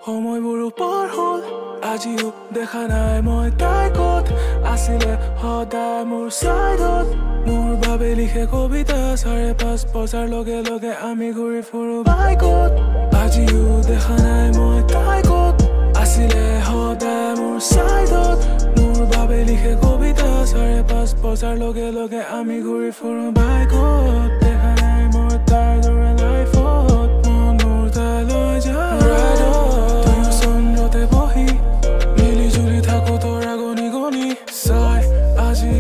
সময়বোৰো পাৰ হ'ল আজিও দেখা নাই মই তাই ক'ত আছিলে সদায় মোৰ চাইডত মোৰ বাবে লিখে কবিতা 5.5 বছৰ লগে লগে আমি ঘূৰি ফুৰো বাইকত আজিও দেখা নাই মই তাই ক'ত আছিলে সদায় মোৰ চাইডত মোৰ বাবে লিখে কবিতা 5.5 বছৰ লগে লগে আমি ঘূৰি ফুৰো বাইকত দেখা নাই মই তাইৰ দৰে লাইফত মন মোৰ তাইলৈ যায় তয়ো চন্দ্ৰতে বহি মিলি জুলি থাকো তৰা গনি গনি চাই আজি